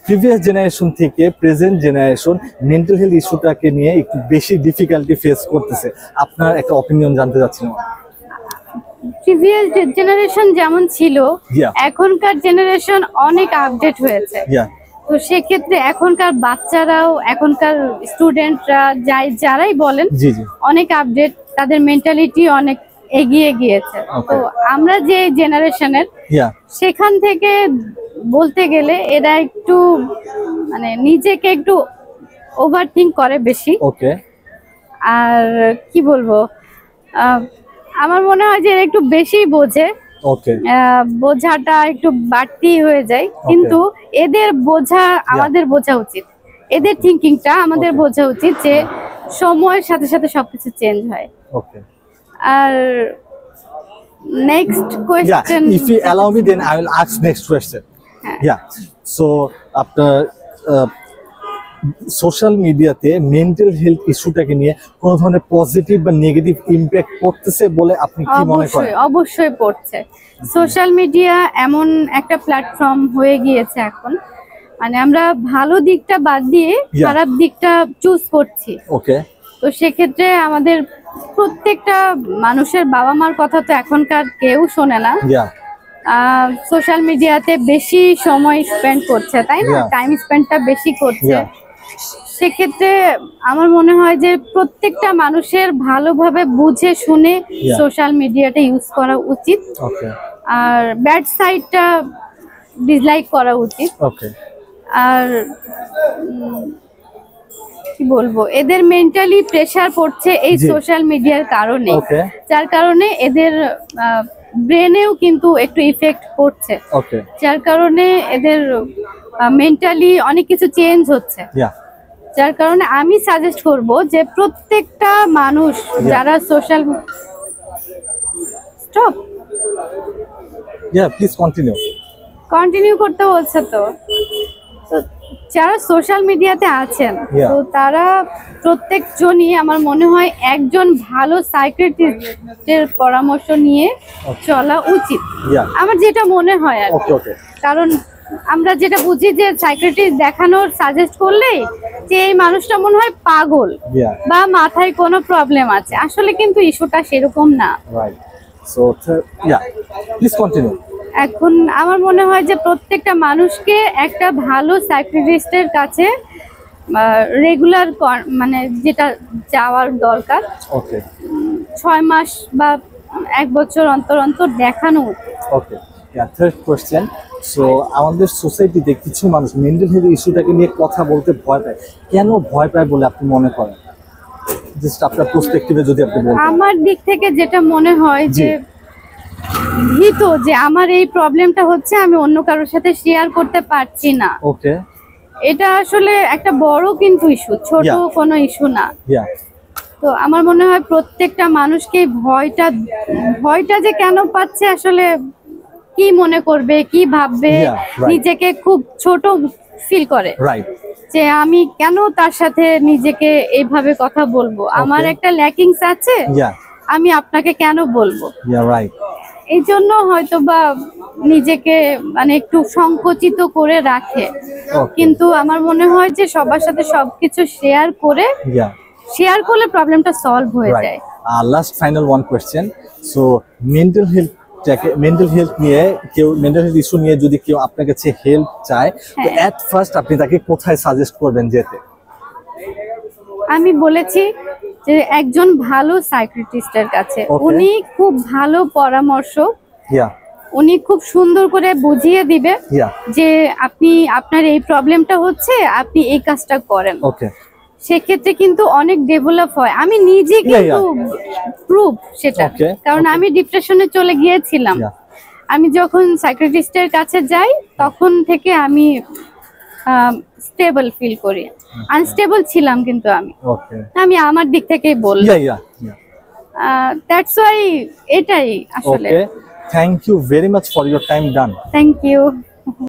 Previous generation থেকে present generation mental health ইস্যুটাকে নিয়ে একটু বেশি ডিফিকাল্টি ফেস করতেছে, আপনার একটা অপিনিয়ন জানতে চাচ্ছিলাম। প্রিভিয়াস জেনারেশন যেমন ছিল, এখনকার জেনারেশন অনেক আপডেট হয়েছে। তো সেক্ষেত্রে এখনকার বাচ্চারাও, এখনকার স্টুডেন্টরা যারাই বলেন, অনেক আপডেট, তাদের মেন্টালিটি অনেক এগিয়ে গিয়েছে। তো আমরা যে জেনারেশনের, সেখান থেকে বলতে গেলে এরা একটু মানে নিজেকে একটু ওভারথিঙ্ক করে বেশি। আর কি বলবো, আমার মনে হয় যে এরা একটু বেশি বোঝে, বোঝাটা একটু বাড়তি হয়ে যায়। কিন্তু এদের বোঝা আমাদের বোঝা উচিত, এদের থিঙ্কিংটা আমাদের বোঝা উচিত যে সময়ের সাথে সাথে সবকিছু চেঞ্জ হয়। আর next question, if you allow me, then I will ask next question. So আপনার সোশ্যাল মিডিয়াতে মেন্টাল হেলথ ইস্যুটাকে নিয়ে কোন ধরনের পজিটিভ বা নেগেটিভ ইমপ্যাক্ট পড়তেছে বলে আপনি কি মনে করেন? অবশ্যই পড়ছে। সোশ্যাল মিডিয়া এমন একটা প্ল্যাটফর্ম হয়ে গিয়েছে এখন, মানে আমরা ভালো দিকটা বাদ দিয়ে খারাপ দিকটা চুজ করছি। তো সেক্ষেত্রে আমাদের প্রত্যেকটা মানুষের বাবা মার কথা তো এখনকার কেউ শোনে না। সোশ্যাল মিডিয়াতে বেশি সময় স্পেন্ড করছে, তাই না? টাইম স্পেন্ডটা বেশি করছে। সেক্ষেত্রে আমার মনে হয় যে প্রত্যেকটা মানুষের ভালোভাবে বুঝে শুনে সোশ্যাল মিডিয়াটা ইউজ করা উচিত, আর ব্যাড সাইডটা ডিসলাইক করা উচিত। আর কি বলবো, এদের মেন্টালি প্রেসার পড়ছে এই সোশ্যাল মিডিয়ার কারণে, যার কারণে এদের ব্রেনেও কিন্তু একটু ইফেক্ট পড়ছে, যার কারণে এদের মেন্টালি অনেক কিছু চেঞ্জ হচ্ছে। যার কারণে আমি সাজেস্ট করব যে প্রত্যেকটা মানুষ যারা সোশ্যাল কন্টিনিউ করতে বলছে, তো যারা সোশ্যাল মিডিয়াতে আছেন, তো তারা প্রত্যেকজনই আমার মনে হয় একজন ভালো সাইকিয়াট্রিস্টের পরামর্শ নিয়ে চলা উচিত, আমার যেটা মনে হয় আর। কারণ আমরা যেটা বুঝি যে সাইকিয়াট্রিস্ট দেখানোর সাজেস্ট করলেই যে এই মানুষটা মনে হয় পাগল বা মাথায় কোনো প্রবলেম আছে, আসলে কিন্তু ইস্যুটা সেরকম না। এখন আমার মনে হয় যে প্রত্যেকটা মানুষকে একটা ভালো সাইকিয়াট্রিস্টের কাছে রেগুলার মানে যেটা যাওয়ার দরকার, 6 মাস বা 1 বছর অন্তর অন্তর দেখানো উচিত। থার্ড কোয়েশ্চেন, সো আমাদের সোসাইটিতে কিছু মানুষ মেন্টাল হেলথ ইস্যুটাকে নিয়ে কথা বলতে ভয় পায়, কেন ভয় পায় বলে আপনি মনে করেন? জাস্ট আপনার পার্সপেক্টিভে যদি আপনি বলেন। আমার দিক থেকে যেটা মনে হয় যে ভীত, যে আমার এই প্রবলেমটা হচ্ছে, আমি অন্য কারোর সাথে শেয়ার করতে পারছি না। এটা আসলে একটা বড় কিন্তু ইস্যু, ছোট কোনো ইস্যু না। তো আমার মনে হয় প্রত্যেকটা মানুষকে ভয়টা যে কেন পাচ্ছে, আসলে কি মনে করবে, কি ভাববে, নিজেকে খুব ছোট ফিল করে যে আমি কেন তার সাথে নিজেকে এইভাবে কথা বলবো, আমার একটা ল্যাকিংস আছে, আমি আপনাকে কেন বলবো। এই জন্য হয়তো বা নিজেকে মানে একটু সংকুচিত করে রাখে। কিন্তু আমার মনে হয় যে সবার সাথে সবকিছু শেয়ার করলে প্রবলেমটা সলভ হয়ে যায়। Last final one question, so mental health নিয়ে কেউ, মেন্টাল হেলথ ইস্যু নিয়ে যদি কেউ আপনার কাছে হেল্প চায়, তো এট ফার্স্ট আপনি তাকে কোথায় সাজেস্ট করবেন যেতে? আমি বলেছি যে একজন ভালো সাইকিয়াট্রিস্টের কাছে, উনি খুব ভালো পরামর্শ, উনি খুব সুন্দর করে বুঝিয়ে দিবে যে আপনি, আপনার এই প্রবলেমটা হচ্ছে, আপনি এই কাজটা করেন। সেক্ষেত্রে কিন্তু অনেক ডেভেলপ হয়। আমি নিজে কিন্তু প্রুফ সেটা, কারণ আমি ডিপ্রেশনে চলে গিয়েছিলাম। আমি যখন সাইকিয়াট্রিস্টের কাছে যাই, তখন থেকে আমি স্টেবল ফিল করি। আনস্টেবল ছিলাম কিন্তু আমি আমার দিক থেকেই বললাম। দ্যাটস ওয়াই এটাই আসলে। Thank you very much for your time, done. Thank you.